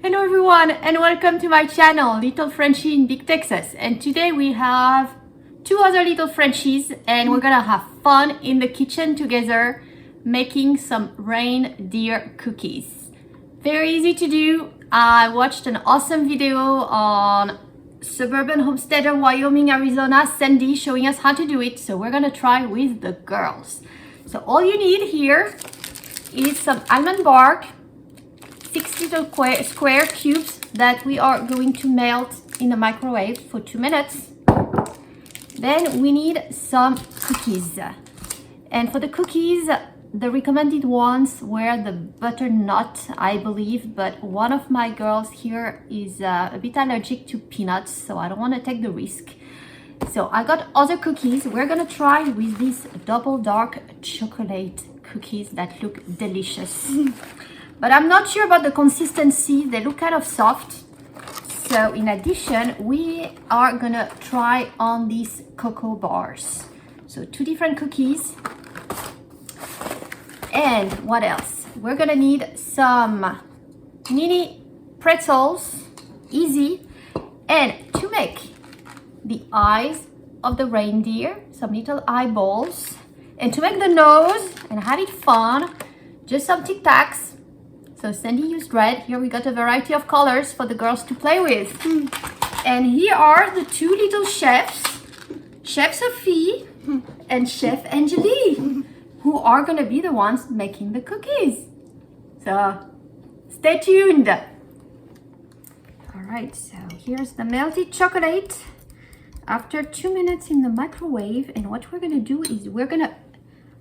Hello everyone and welcome to my channel, Little Frenchie in Big Texas. And today we have two other little Frenchies and we're gonna have fun in the kitchen together making some reindeer cookies. Very easy to do. I watched an awesome video on suburban homesteader Wyoming, Arizona, Sandi, showing us how to do it. So we're gonna try with the girls. So all you need here is some almond bark, 6 little square cubes that we are going to melt in the microwave for 2 minutes. Then we need some cookies. And for the cookies, the recommended ones were the butternut, I believe, but one of my girls here is a bit allergic to peanuts, so I don't want to take the risk. So I got other cookies. We're gonna try with these double dark chocolate cookies that look delicious. But I'm not sure about the consistency. They look kind of soft. So in addition, we are gonna try on these cocoa bars. So 2 different cookies. And what else? We're gonna need some mini pretzels, easy. And to make the eyes of the reindeer, some little eyeballs. And to make the nose and have it fun, just some Tic Tacs. So Sandi used red. Here we got a variety of colors for the girls to play with. And here are the 2 little chefs, Chef Sophie and Chef Angélie, who are gonna be the ones making the cookies. So stay tuned. All right, so here's the melted chocolate after 2 minutes in the microwave. And what we're gonna do is we're gonna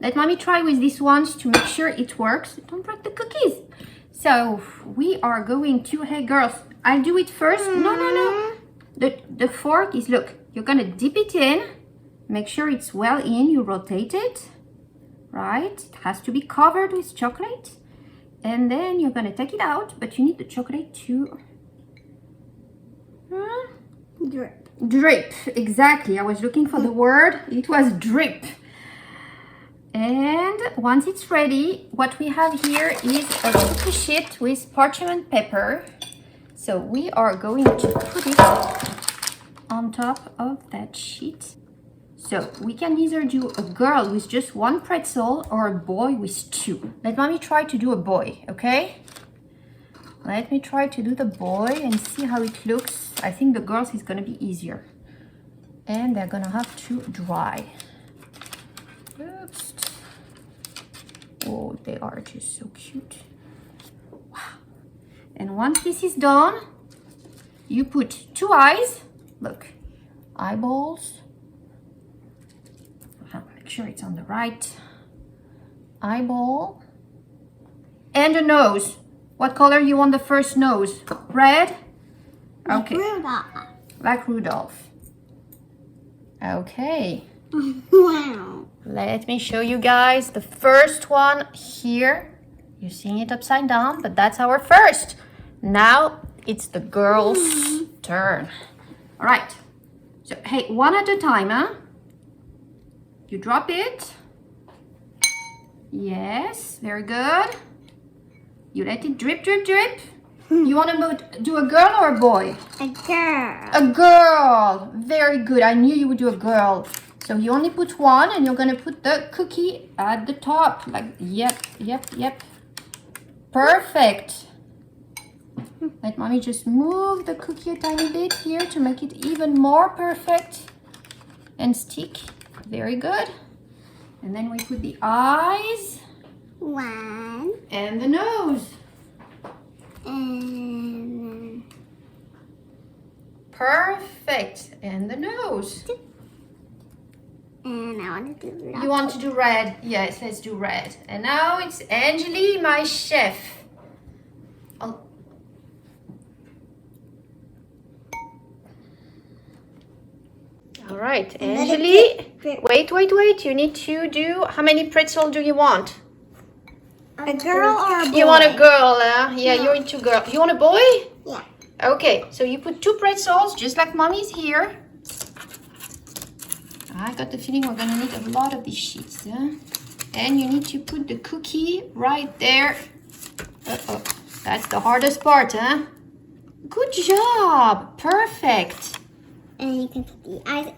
let mommy try with these ones to make sure it works. Don't break the cookies. So we are going to, hey girls, I'll do it first. No. The fork is, look, you're gonna dip it in, make sure it's well in, you rotate it, right? It has to be covered with chocolate. And then you're gonna take it out, but you need the chocolate to drip, exactly. I was looking for the word, it was drip. And once it's ready, what we have here is a cookie sheet with parchment paper. So we are going to put it on top of that sheet. So we can either do a girl with just 1 pretzel or a boy with 2. Let mommy try to do a boy, okay? Let me try to do the boy and see how it looks. I think the girls is gonna be easier. And they're gonna have to dry. Oops. Oh, they are just so cute. Wow. And once this is done, you put 2 eyes. Look, eyeballs. Make sure it's on the right eyeball. And a nose. What color you want the first nose? Red? Okay. Like Rudolph. Okay. Wow. Let me show you guys the first one here. You're seeing it upside down, but that's our first. Now it's the girl's turn. All right. So, hey, one at a time, huh? You drop it. Yes, very good. You let it drip, drip, drip. You want to do a girl or a boy? A girl. A girl. Very good. I knew you would do a girl. So you only put 1 and you're going to put the cookie at the top. Like, yep. Perfect. Let mommy just move the cookie a tiny bit here to make it even more perfect and stick. Very good. And then we put the eyes. 1. And the nose. And Perfect. And the nose. I want to do You want to do red? Yes, let's do red. And now it's Angélie, my chef. Oh. All right, Angélie. Wait. You need to do, how many pretzel do you want? a girl or a boy? You want a girl, yeah, you're into girl. You want a boy? Yeah. Okay, so you put 2 pretzels, just like mommy's here. I got the feeling we're gonna need a lot of these sheets, huh? And you need to put the cookie right there. Uh-oh, that's the hardest part, huh? Good job. Perfect. And you can put the eyes.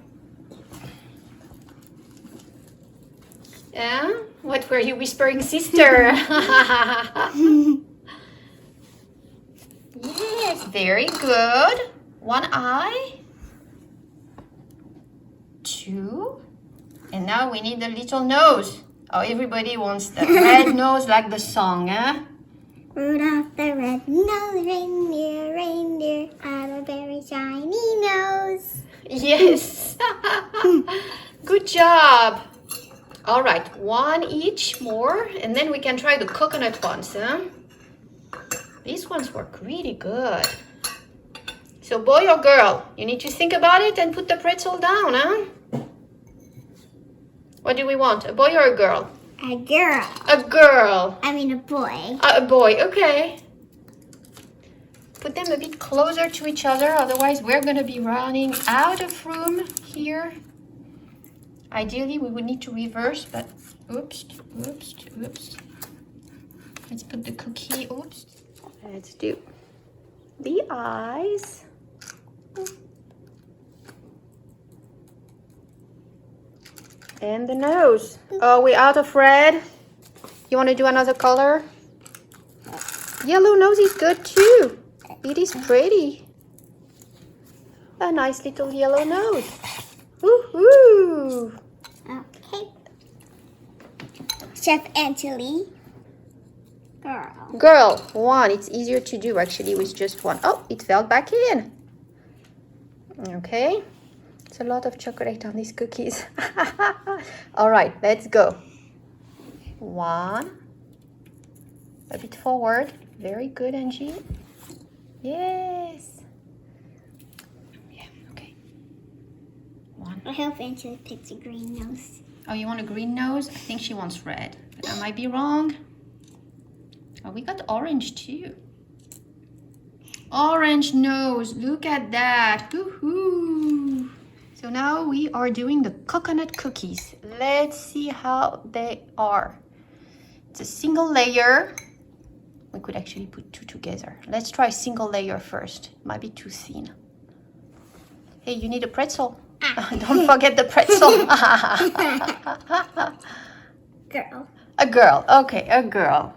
Yeah? What were you whispering, sister? Yes, very good. One eye. Two. And now we need a little nose. Oh, everybody wants the red nose like the song, huh? Rudolph the red-nosed reindeer, reindeer, had a very shiny nose. Yes. Good job. All right, one each more, and then we can try the coconut ones, huh? These ones work really good. So boy or girl, you need to think about it and put the pretzel down, huh? What do we want, a boy or a girl? A girl. A girl. I mean a boy. A boy, okay. Put them a bit closer to each other, otherwise we're gonna be running out of room here. Ideally, we would need to reverse, but oops, oops, oops. Let's put the cookie, oops. Let's do the eyes. And the nose. Oh, we're out of red. You want to do another color? Yellow nose is good too. It is pretty. A nice little yellow nose. Woohoo! Okay. Chef Angeli. Girl. Girl, one. It's easier to do actually with just one. Oh, it fell back in. Okay. It's a lot of chocolate on these cookies. All right, let's go. One. A bit forward. Very good, Angie. Yes. Yeah, okay. One. I hope Angeli picks a green nose. Oh, you want a green nose? I think she wants red, but I might be wrong. Oh, we got orange too. Orange nose, look at that. Woohoo! So now we are doing the coconut cookies. Let's see how they are. It's a single layer. We could actually put two together. Let's try single layer first. Might be too thin. Hey, you need a pretzel. Don't forget the pretzel. Girl. A girl. Okay, a girl.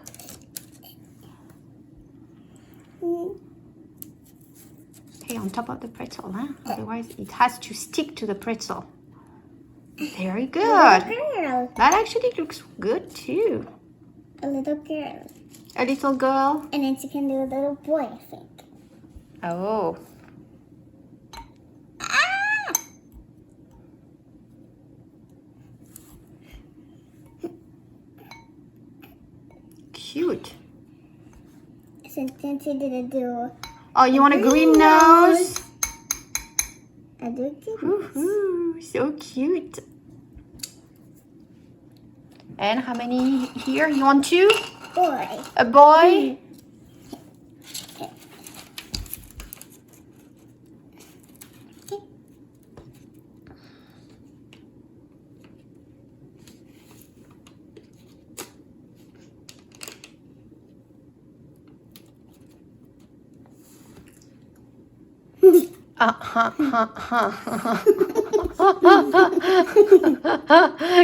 Okay, on top of the pretzel, huh? Otherwise, it has to stick to the pretzel. Very good. A little girl. That actually looks good too. A little girl. A little girl. And then she can do a little boy, I think. Oh. Ah! Cute. So since she didn't do Oh, you want a green nose? a do too. Woohoo, so cute. And how many here? You want two? Boy. A boy?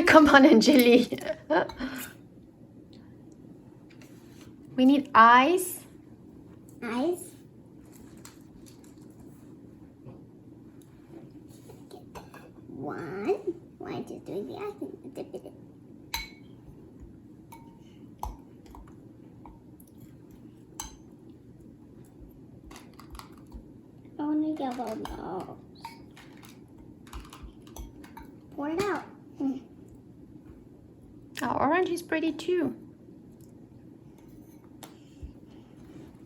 Come on, Angeli. We need eyes. Eyes. One. 1, 2, 3, the eyes. I want a yellow nose. Pour it out. Oh, orange is pretty too.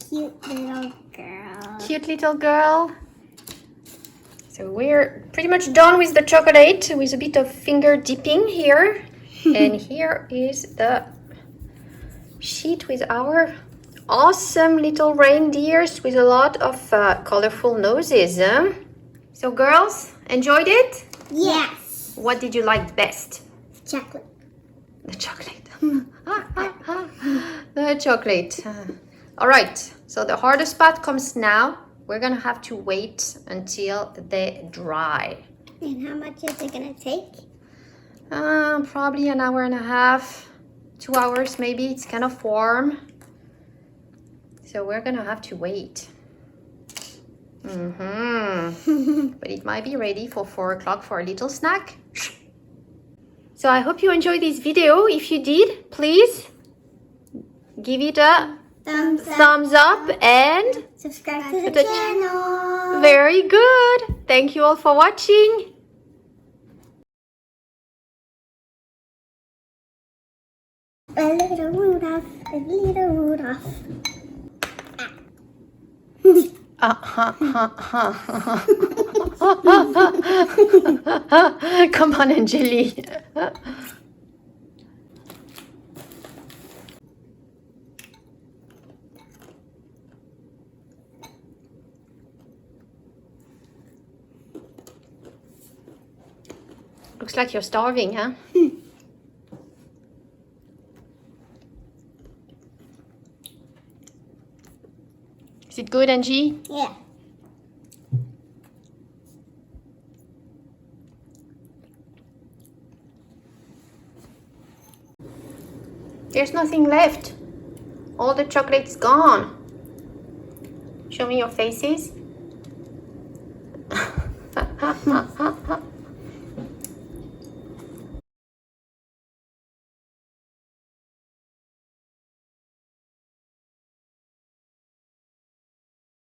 Cute little girl. Cute little girl. So we're pretty much done with the chocolate with a bit of finger dipping here. And here is the sheet with our awesome little reindeers with a lot of colorful noses. Huh? So girls, enjoyed it? Yes. What did you like best? Chocolate. The chocolate. The chocolate. All right, so the hardest part comes now. we're gonna have to wait until they dry. And how much is it gonna take? Probably an hour and a half, 2 hours maybe. It's kind of warm. So we're gonna have to wait. But it might be ready for 4 o'clock for a little snack. So I hope you enjoyed this video. If you did, please give it a thumbs up and subscribe to the channel. Very good. Thank you all for watching. A little Rudolph, a little Rudolph. Come on, Angeli. Looks like you're starving, huh? Is it good, Angie? Yeah. There's nothing left. All the chocolate's gone. Show me your faces.